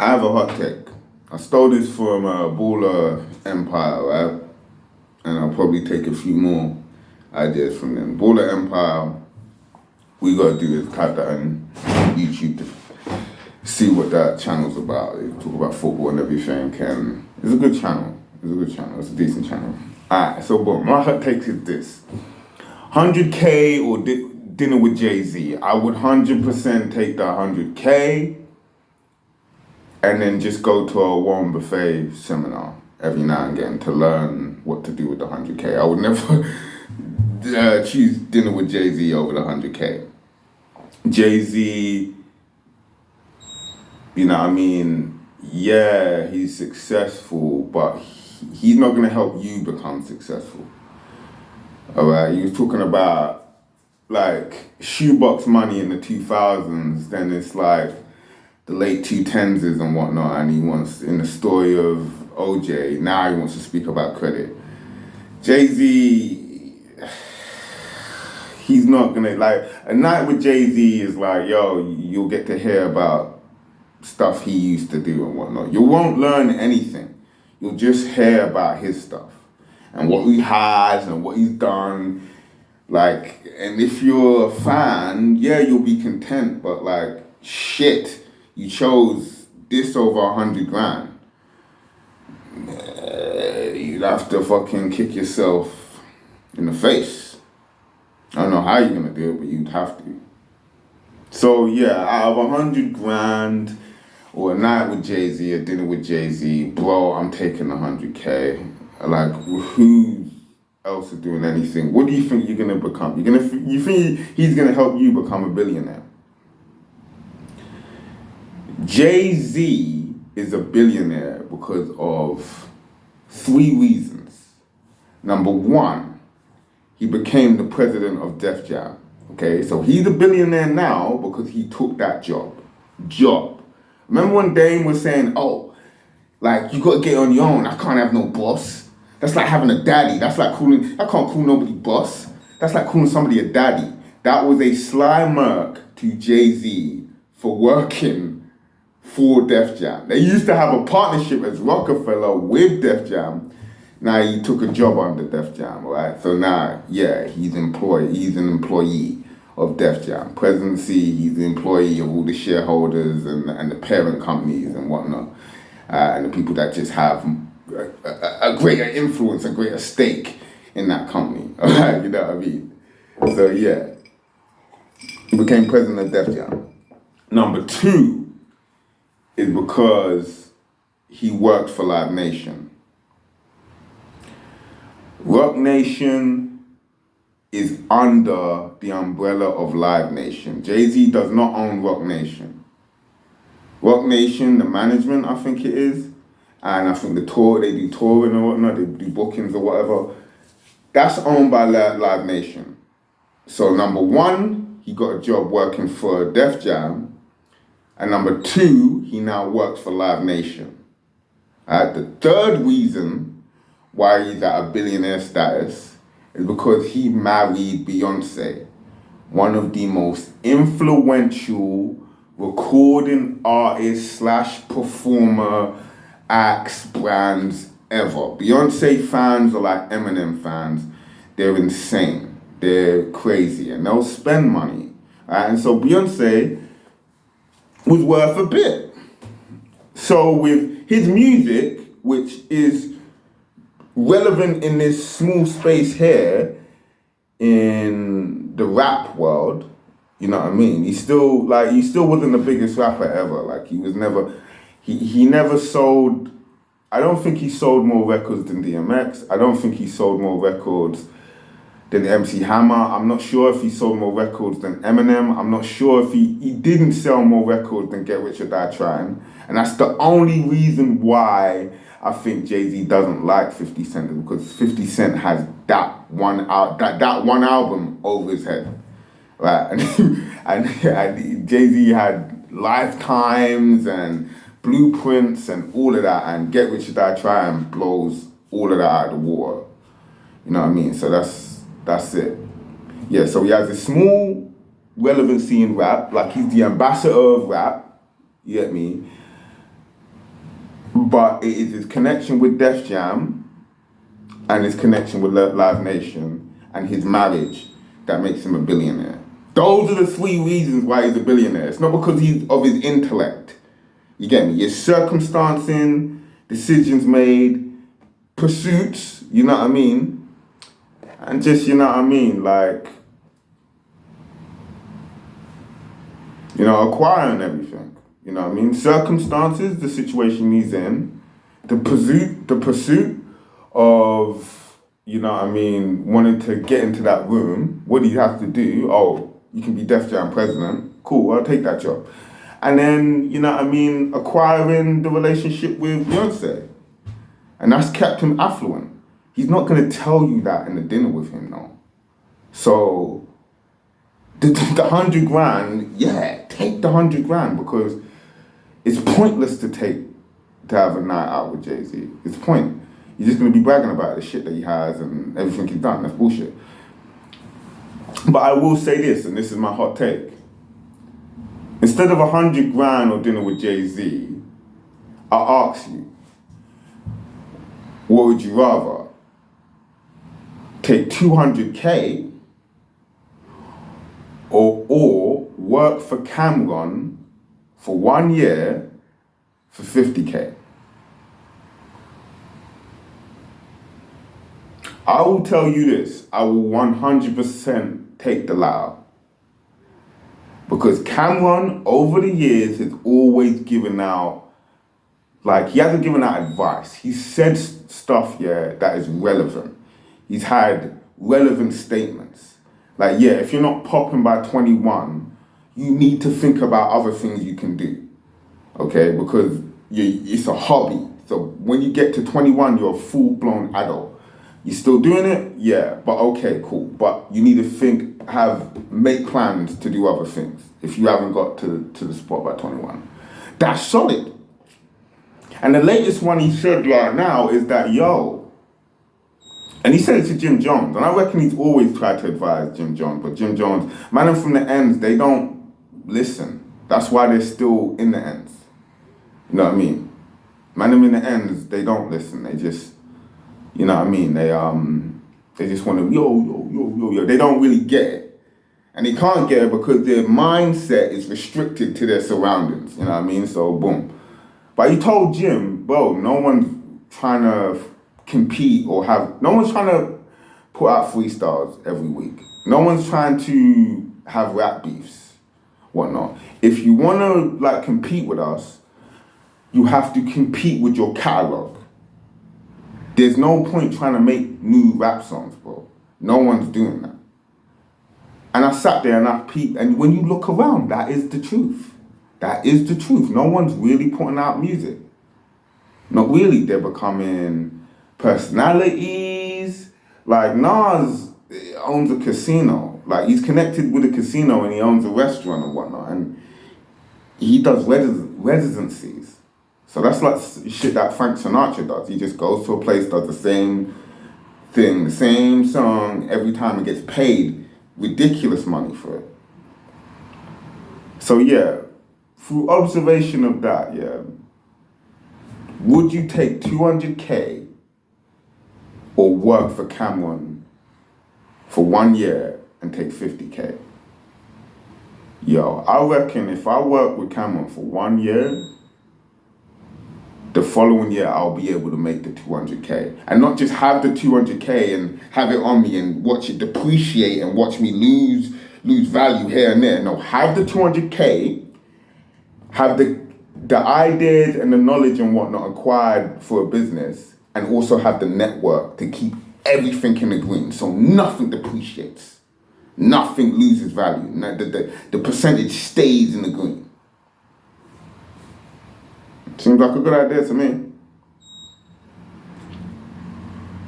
I have a hot take. I stole this from Baller Empire, right? And I'll probably take a few more ideas from them. Baller Empire, we gotta do is type that on YouTube to see what that channel's about. They talk about football and everything, and it's a good channel. It's a decent channel. Alright, so boom, my hot take is this. 100K or dinner with Jay-Z. I would 100% take the 100K and then just go to a Warren Buffet seminar every now and again to learn what to do with the 100K. I would never choose dinner with Jay-Z over the 100K. Jay-Z, you know what I mean? Yeah, he's successful, but he's not going to help you become successful. All right, he was talking about like shoebox money in the 2000s, then it's like the late 2010s and whatnot, and he wants, in the story of OJ, now he wants to speak about credit. Jay-Z, he's not gonna, like, a night with Jay-Z is like, yo, you'll get to hear about stuff he used to do and whatnot. You won't learn anything. You'll just hear about his stuff and what he has and what he's done. Like, and if you're a fan, yeah, you'll be content, but like, shit, you chose this over 100 grand. You'd have to fucking kick yourself in the face. I don't know how you're gonna do it, but you'd have to. So yeah, out of 100 grand or a night with Jay-Z, a dinner with Jay-Z, bro, I'm taking 100K. Like, who else is doing anything? What do you think you're gonna become? You think he's gonna help you become a billionaire? Jay-Z is a billionaire because of 3 reasons. Number 1, he became the president of Def Jam. Okay, so he's a billionaire now because he took that job. Remember when Dame was saying, oh, like, you gotta get on your own. I can't have no boss. That's like having a daddy. That's like I can't call nobody boss. That's like calling somebody a daddy. That was a sly murk to Jay-Z for working for Def Jam. They used to have a partnership as Rockefeller with Def Jam. Now he took a job under Def Jam, right? So now, yeah, he's an employee of Def Jam. Presidency, he's the employee of all the shareholders and the parent companies and whatnot. And the people that just have a greater influence, a greater stake in that company. All right, you know what I mean? So yeah, he became president of Def Jam. Number 2 is because he worked for Live Nation. Rock Nation is under the umbrella of Live Nation. Jay-Z does not own Rock Nation. Rock Nation, the management, I think it is, and I think the tour, they do touring or whatnot, they do bookings or whatever, that's owned by Live Nation. So number 1, he got a job working for Def Jam, and number 2, he now works for Live Nation. The 3rd reason why he's at a billionaire status is because he married Beyonce, one of the most influential recording artists / performer acts brands ever. Beyonce fans are like Eminem fans. They're insane. They're crazy and they'll spend money. And so Beyonce was worth a bit. So with his music, which is relevant in this small space here in the rap world, you know what I mean? He still wasn't the biggest rapper ever. Like, he was never, he never sold, I don't think he sold more records than DMX. I don't think he sold more records than MC Hammer. I'm not sure if he sold more records than Eminem. I'm not sure if he didn't sell more records than Get Rich or Die Trying. And that's the only reason why I think Jay-Z doesn't like 50 Cent, because 50 Cent has that one album over his head, right? And Jay-Z had Lifetimes and Blueprints and all of that, and Get Rich or Die Trying blows all of that out of the water. You know what I mean? So that's it. Yeah, so he has a small relevancy in rap, like he's the ambassador of rap, you get me? But it is his connection with Def Jam and his connection with Live Nation and his marriage that makes him a billionaire. Those are the three reasons why he's a billionaire. It's not because he's of his intellect. You get me? It's circumstancing, decisions made, pursuits, you know what I mean? And just, you know what I mean, like, you know, acquiring everything. You know what I mean? Circumstances, the situation he's in, the pursuit of, you know what I mean, wanting to get into that room. What do you have to do? Oh, you can be Def Jam president. Cool, I'll take that job. And then, you know what I mean, acquiring the relationship with Beyonce. And that's kept him affluent. He's not going to tell you that in the dinner with him, no. So, the 100 grand, yeah, take the 100 grand because it's pointless to have a night out with Jay-Z. It's point. You're just going to be bragging about the shit that he has and everything he's done. That's bullshit. But I will say this, and this is my hot take. Instead of 100 grand or dinner with Jay-Z, I ask you, what would you rather? Take 200K or work for CAMRON for 1 year for 50K? I will tell you this, I will 100% take the latter. Because CAMRON, over the years, has always given out, like, he hasn't given out advice. He's said stuff, yeah, that is relevant. He's had relevant statements. Like, yeah, if you're not popping by 21, you need to think about other things you can do, okay? Because it's a hobby. So when you get to 21, you're a full-blown adult. You still doing it? Yeah, but okay, cool. But you need to make plans to do other things if you haven't got to the spot by 21. That's solid. And the latest one he said right now is that, and he said it to Jim Jones, and I reckon he's always tried to advise Jim Jones, but Jim Jones, man, them from the ends, they don't listen. That's why they're still in the ends. You know what I mean? Man, them in the ends, they don't listen. They just, you know what I mean? They just want to yo. They don't really get it. And they can't get it because their mindset is restricted to their surroundings. You know what I mean? So, boom. But he told Jim, bro, no one's trying to compete no one's trying to put out freestyles every week. No one's trying to have rap beefs, whatnot. If you want to, like, compete with us, you have to compete with your catalog. There's no point trying to make new rap songs, bro. No one's doing that. And I sat there and I peeped, and when you look around, that is the truth. That is the truth. No one's really putting out music. Not really. They're becoming personalities. Like, Nas owns a casino. Like, he's connected with a casino and he owns a restaurant and whatnot. And he does residencies. So that's like shit that Frank Sinatra does. He just goes to a place, does the same thing, the same song every time, and gets paid ridiculous money for it. So yeah, through observation of that, yeah, would you take 200K or work for CAMRON for 1 year and take 50K? Yo, I reckon if I work with CAMRON for 1 year, the following year I'll be able to make the 200K. And not just have the 200K and have it on me and watch it depreciate and watch me lose value here and there. No, have the 200K, have the ideas and the knowledge and whatnot acquired for a business, and also have the network to keep everything in the green so nothing depreciates. Nothing loses value. The percentage stays in the green. Seems like a good idea to me.